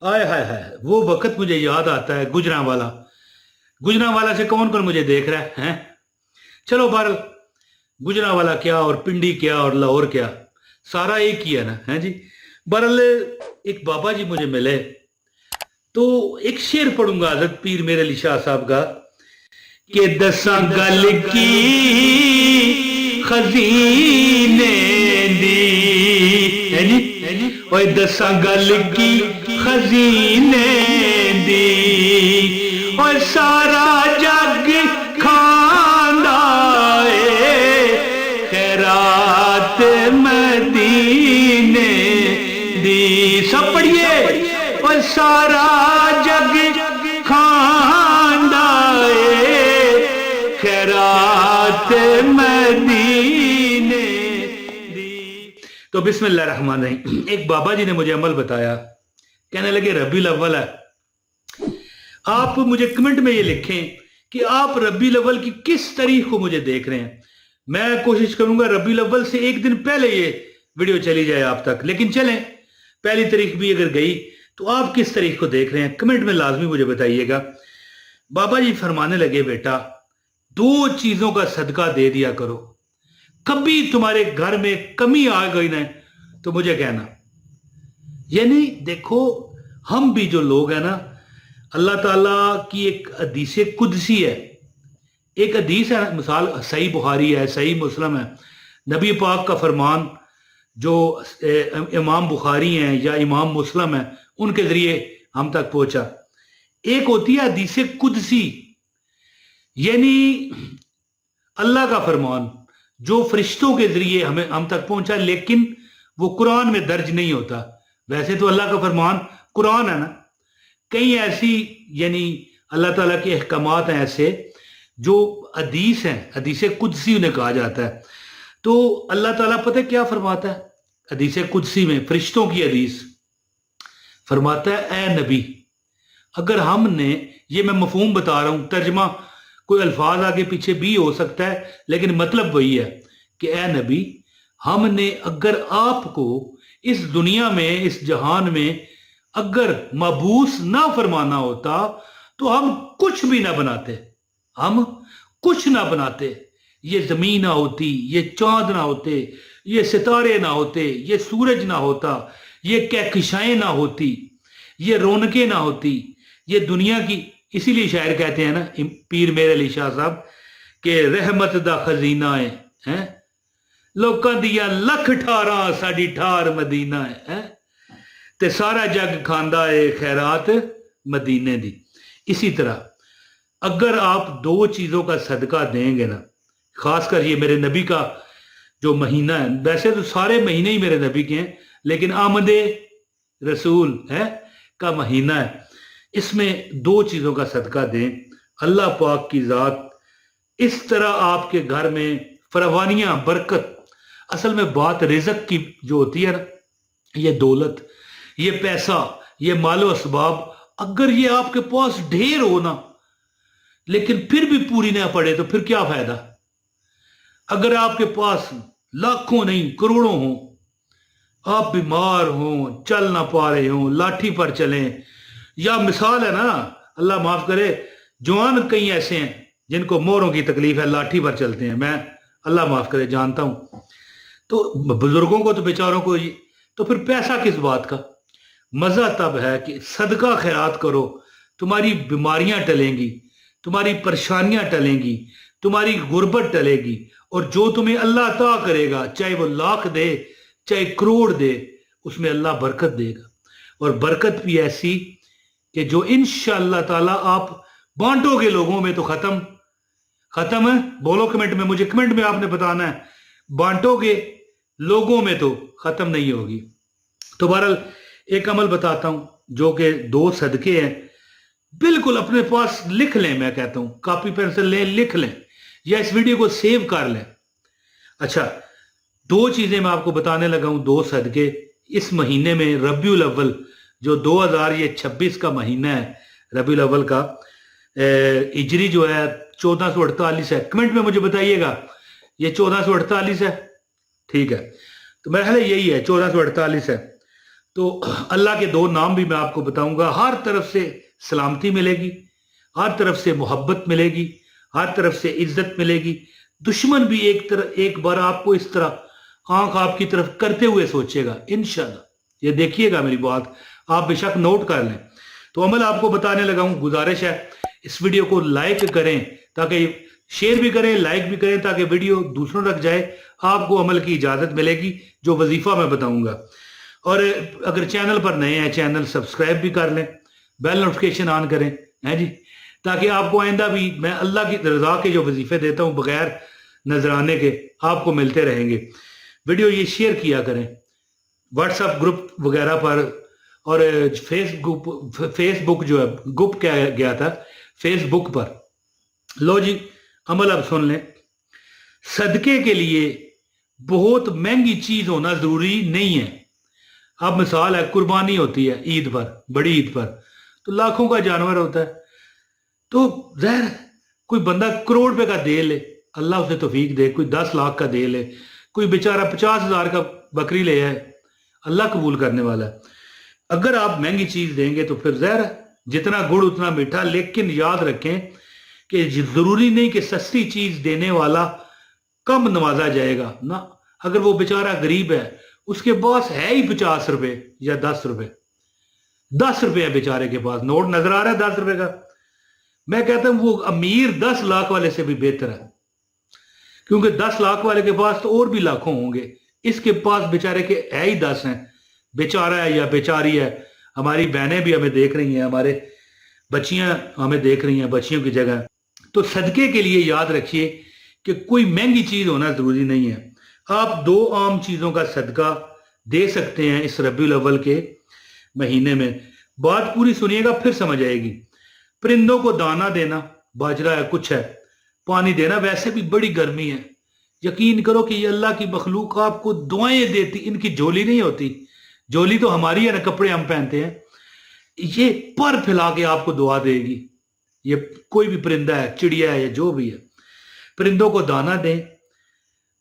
आय हाय हाय, वो वक्त मुझे याद आता है, गुजरांवाला। गुजरांवाला से कौन कौन मुझे देख रहा है, हैं? चलो बहरहाल, गुजरांवाला क्या और पिंडी क्या और लाहौर क्या, सारा एक ही है ना, है जी। बहरहाल, एक बाबा जी मुझे मिले, तो एक शेर पढ़ूंगा हजरत पीर मेरे अली शाह साहब का, कि दसा गल की खजीने दी, है जी, ओए दसा गल की खजीने दी, और सारा जग खांदा ए खैरात मदीने दी। सब पढ़िए, और सारा जग खांदा ए खैरात मदीने दी। तो बिस्मिल्लाह रहमान रहीम। एक बाबा जी ने मुझे अमल बताया, कहने लगे रबीउल अव्वल है, आप मुझे कमेंट में ये लिखें कि आप रबीउल अव्वल की किस तारीख को मुझे देख रहे हैं। मैं कोशिश करूंगा रबीउल अव्वल से एक दिन पहले ये वीडियो चली जाए आप तक, लेकिन चलें, पहली तारीख भी अगर गई तो आप किस तारीख को देख रहे हैं, कमेंट में लाजमी मुझे बताइएगा। बाबा जी फरमाने लगे, बेटा दो चीजों का सदका दे दिया करो, कभी तुम्हारे घर में कमी आ गई ना तो मुझे कहना। यानी देखो, हम भी जो लोग हैं ना, अल्लाह ताला की एक हदीस कुदसी है, एक हदीस है, मिसाल सही बुखारी है, सही मुस्लिम है, नबी पाक का फरमान जो इमाम बुखारी हैं या इमाम मुस्लिम है उनके जरिए हम तक पहुंचा। एक होती है हदीस कुदसी, यानी अल्लाह का फरमान जो फरिश्तों के जरिए हमें हम तक पहुंचा, लेकिन वो कुरान में दर्ज नहीं होता। वैसे तो अल्लाह का फरमान कुरान है ना, कई ऐसी यानी अल्लाह ताला के अहकामात हैं ऐसे जो हदीस हैं, हदीस कुदसी उन्हें कहा जाता है। तो अल्लाह ताला पता है क्या फरमाता है हदीस कुदसी में, फरिश्तों की हदीस फरमाता है, ए नबी, अगर हमने, ये मैं मफहूम बता रहा हूं, तर्जमा कोई अल्फाज आगे पीछे भी हो सकता है, लेकिन मतलब वही है कि ए नबी, हमने अगर आपको इस दुनिया में, इस जहान में अगर मबूस ना फरमाना होता तो हम कुछ भी ना बनाते, हम कुछ ना बनाते। ये जमीन ना होती, ये चांद ना होते, ये सितारे ना होते, ये सूरज ना होता, ये कहकशाएं ना होती, ये रौनकें ना होती, ये दुनिया की। इसीलिए शायर कहते हैं ना, पीर मेरे अली शाह साहब, के रहमत दा खजीना है, लोकां दिया लख ठारां साडी ठार मदीना है, ते सारा जग खांदा है खैरात मदीने दी। इसी तरह अगर आप दो चीजों का सदका देंगे ना, खासकर ये मेरे नबी का जो महीना है, वैसे तो सारे महीने ही मेरे नबी के हैं, लेकिन आमदे रसूल है का महीना है, इसमें दो चीजों का सदका दें, अल्लाह पाक की जात इस तरह आपके घर में फरावानियां, बरकत। असल में बात रिज़्क़ की जो होती है ना, ये दौलत, ये पैसा, ये मालो असबाब, अगर ये आपके पास ढेर हो ना, लेकिन फिर भी पूरी ना पड़े तो फिर क्या फायदा। अगर आपके पास लाखों नहीं करोड़ों हो, आप बीमार हो, चल ना पा रहे हो, लाठी पर चलें, या मिसाल है ना, अल्लाह माफ करे, जवान कई ऐसे हैं जिनको मोरों की तकलीफ है, लाठी पर चलते हैं, मैं अल्लाह माफ करे जानता हूं। तो बुजुर्गों को तो बेचारों को ये, तो फिर पैसा किस बात का। मजा तब है कि सदका खैरात करो, तुम्हारी बीमारियां टलेंगी, तुम्हारी परेशानियां टलेंगी, तुम्हारी गुर्बत टलेगी, और जो तुम्हें अल्लाह अता करेगा, चाहे वो लाख दे चाहे करोड़ दे, उसमें अल्लाह बरकत देगा। और बरकत भी ऐसी कि जो इंशाअल्लाह ताला आप बांटोगे लोगों में तो खत्म है। बोलो कमेंट में, मुझे कमेंट में आपने बताना है, बांटोगे लोगों में तो खत्म नहीं होगी। तो बहरहाल एक अमल बताता हूं जो कि दो सदके हैं, बिल्कुल अपने पास लिख लें, मैं कहता हूं कॉपी पेंसिल लें, लिख लें, या इस वीडियो को सेव कर लें। अच्छा, दो चीजें मैं आपको बताने लगा हूं, दो सदके इस महीने में, रबीउल अव्वल जो 2026 का महीना है, रबीउल अव्वल का हिजरी जो है 1448 है। कमेंट में मुझे बताइएगा ये 1448 है, ठीक है, तो मेरा ख्याल यही है, 1448 है। तो अल्लाह के दो नाम भी मैं आपको बताऊंगा। हर तरफ से सलामती मिलेगी, हर तरफ से मोहब्बत मिलेगी, हर तरफ से इज्जत मिलेगी। दुश्मन भी एक बार आपको इस तरह आंख आपकी तरफ करते हुए सोचेगा इंशाल्लाह। ये देखिएगा मेरी बात, आप बेशक नोट कर लें। तो अमल आपको बताने लगा हूं। गुजारिश है इस वीडियो को लाइक करें, ताकि शेयर भी करें, लाइक भी करें, ताकि वीडियो दूसरों तक जाए। आपको अमल की इजाजत मिलेगी, जो वजीफा मैं बताऊंगा। और अगर चैनल पर नए हैं, चैनल सब्सक्राइब भी कर लें, बेल नोटिफिकेशन ऑन करें, हैं जी, ताकि आपको आइंदा भी मैं अल्लाह की रजा के जो वजीफे देता हूं बगैर नजराने के आपको मिलते रहेंगे। वीडियो ये शेयर किया करें व्हाट्सएप ग्रुप वगैरह पर, और फेसबुक जो है ग्रुप क्या गया था फेसबुक पर। लो जी, अमल अब सुन लें। सदके के लिए बहुत महंगी चीज होना जरूरी नहीं है। अब मिसाल है, कुर्बानी होती है ईद पर, बड़ी ईद पर, तो लाखों का जानवर होता है। तो जहर कोई बंदा करोड़ रुपए का दे ले, अल्लाह उसे तौफीक दे, कोई 10 लाख का दे ले, कोई बेचारा 50,000 का बकरी ले आए, अल्लाह कबूल करने वाला है। अगर आप महंगी चीज देंगे तो फिर जहर जितना गुड़ उतना मीठा। लेकिन याद रखें कि जरूरी नहीं कि सस्ती चीज देने वाला कम नवाजा जाएगा ना। अगर वो बेचारा गरीब है, उसके पास है ही 50 रुपए या 10 रुपए, 10 रुपए है बेचारे के पास, नोट नजर आ रहा है 10 रुपए का, मैं कहता हूं वो अमीर 10 लाख वाले से भी बेहतर है, क्योंकि 10 लाख वाले के पास तो और भी लाखों होंगे, इसके पास बेचारे के है ही 10 हैं। बेचारा है या बेचारी है। हमारी बहनें भी हमें देख रही हैं, हमारे बच्चियां हमें देख रही हैं, बच्चियों की जगह। तो सदके के लिए याद रखिए कि कोई महंगी चीज होना जरूरी नहीं है। आप 2 आम चीजों का सदका दे सकते हैं इस रबीउल अव्वल के महीने में। बात पूरी सुनिएगा, फिर समझ आएगी। परिंदों को दाना देना, बाजरा है, कुछ है, पानी देना। वैसे भी बड़ी गर्मी है, यकीन करो कि ये अल्लाह की मखलूक आपको दुआएं देती, इनकी झोली नहीं होती। झोली तो हमारी है ना, कपड़े हम पहनते हैं, ये पर फैला के आपको दुआ देगी। ये कोई भी परिंदा है, चिड़िया है या जो भी है, परिंदों को दाना दें,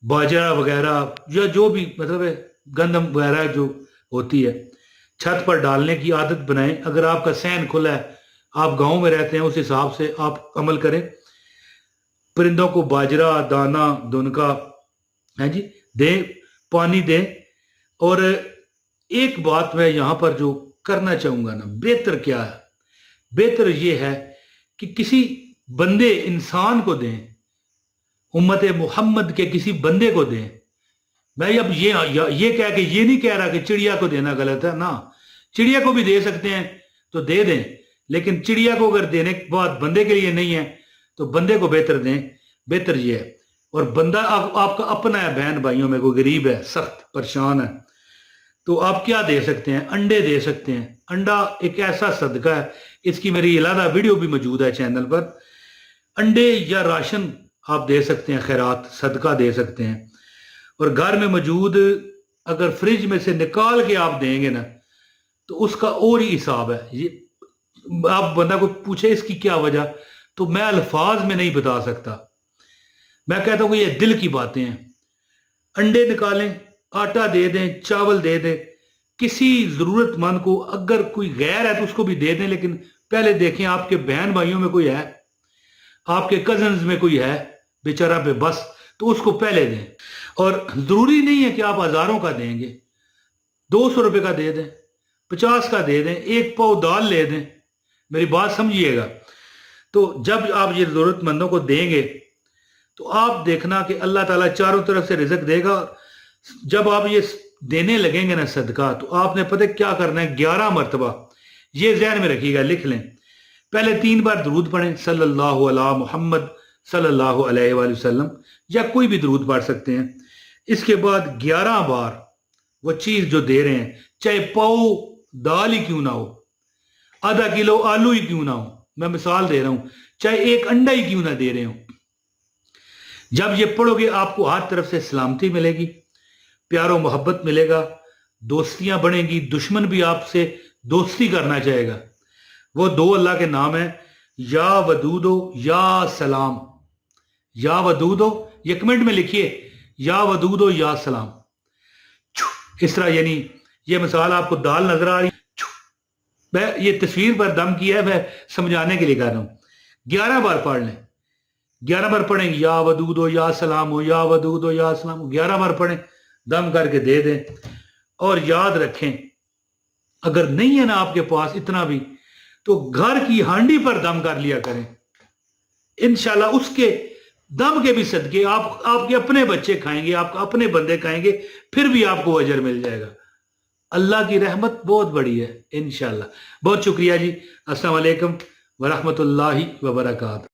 बाजरा वगैरह या जो भी मतलब है गंदम वगैरह जो होती है, छत पर डालने की आदत बनाएं। अगर आपका सहन खुला है, आप गांव में रहते हैं, उस हिसाब से आप अमल करें। परिंदों को बाजरा, दाना, दुनका है जी दें, पानी दें। और एक बात मैं यहां पर जो करना चाहूंगा ना, बेहतर क्या है, बेहतर यह है कि किसी बंदे इंसान को दें, उम्मत मोहम्मद के किसी बंदे को दें। मैं अब ये कह के ये नहीं कह रहा कि चिड़िया को देना गलत है ना, चिड़िया को भी दे सकते हैं तो दे दें, लेकिन चिड़िया को अगर देने के बाद बंदे के लिए नहीं है तो बंदे को बेहतर दें। बेहतर ये है। और बंदा आपका अपना है, बहन भाइयों में कोई गरीब है, सख्त परेशान है, तो आप क्या दे सकते हैं? अंडे दे सकते हैं। अंडा एक ऐसा सदका है, इसकी मेरी इलादा वीडियो भी मौजूद है चैनल पर। अंडे या राशन आप दे सकते हैं, खैरात सदका दे सकते हैं। और घर में मौजूद अगर फ्रिज में से निकाल के आप देंगे ना, तो उसका और ही हिसाब है। ये आप बंदा को पूछे इसकी क्या वजह, तो मैं अल्फाज में नहीं बता सकता। मैं कहता हूं ये दिल की बातें हैं। अंडे निकालें, आटा दे दें, चावल दे दें, किसी जरूरतमंद को, अगर कोई गैर है तो उसको भी दे दें, लेकिन पहले देखें आपके बहन भाइयों में कोई है, आपके कजन्स में कोई है बेचारा पे बस, तो उसको पहले दें। और जरूरी नहीं है कि आप हजारों का देंगे, 200 रुपए का दे दें, 50 का दे दें, 1 पाव दाल ले दें। मेरी बात समझिएगा। तो जब आप ये जरूरतमंदों को देंगे तो आप देखना कि अल्लाह ताला चारों तरफ से रिज़्क देगा। जब आप ये देने लगेंगे ना सदका, तो आपने पता क्या करना है, 11 मरतबा, ये ज़हन में रखिएगा, लिख लें। पहले 3 बार दरूद पढ़ें, सल्लल्लाहु अला मुहम्मद सल्लल्लाहु अलैहि वसल्लम, या कोई भी दरूद पढ़ सकते हैं। इसके बाद 11 बार वो चीज़ जो दे रहे हैं, चाहे पाव दाल ही क्यों ना हो, आधा किलो आलू ही क्यों ना हो, मैं मिसाल दे रहा हूं, चाहे 1 अंडा ही क्यों ना दे रहे हो, जब ये पढ़ोगे आपको हर तरफ से सलामती मिलेगी, प्यारो मोहब्बत मिलेगा, दोस्तियां बनेगी, दुश्मन भी आपसे दोस्ती करना चाहेगा। वो 2 अल्लाह के नाम है, या वदूदो या सलाम। या वदूदो, ये कमेंट में लिखिए, या वदूदो या सलाम। इस तरह यानी ये मिसाल आपको दाल नजर आ रही, मैं ये तस्वीर पर दम किया है, मैं समझाने के लिए कह रहा हूं। 11 बार पढ़ लें, 11 बार पढ़ेंगे, या वदूद हो या सलाम हो, या वदूद हो या सलाम हो, 11 बार पढ़ें, दम करके दे दें। और याद रखें, अगर नहीं है ना आपके पास इतना भी, तो घर की हांडी पर दम कर लिया करें। इंशाल्लाह उसके दम के भी सदके आपके अपने बच्चे खाएंगे, आप अपने बंदे खाएंगे, फिर भी आपको अजर मिल जाएगा। अल्लाह की रहमत बहुत बड़ी है इंशाल्लाह। बहुत शुक्रिया जी। अस्सलाम वालेकुम व रहमतुल्लाहि व बरकातहू।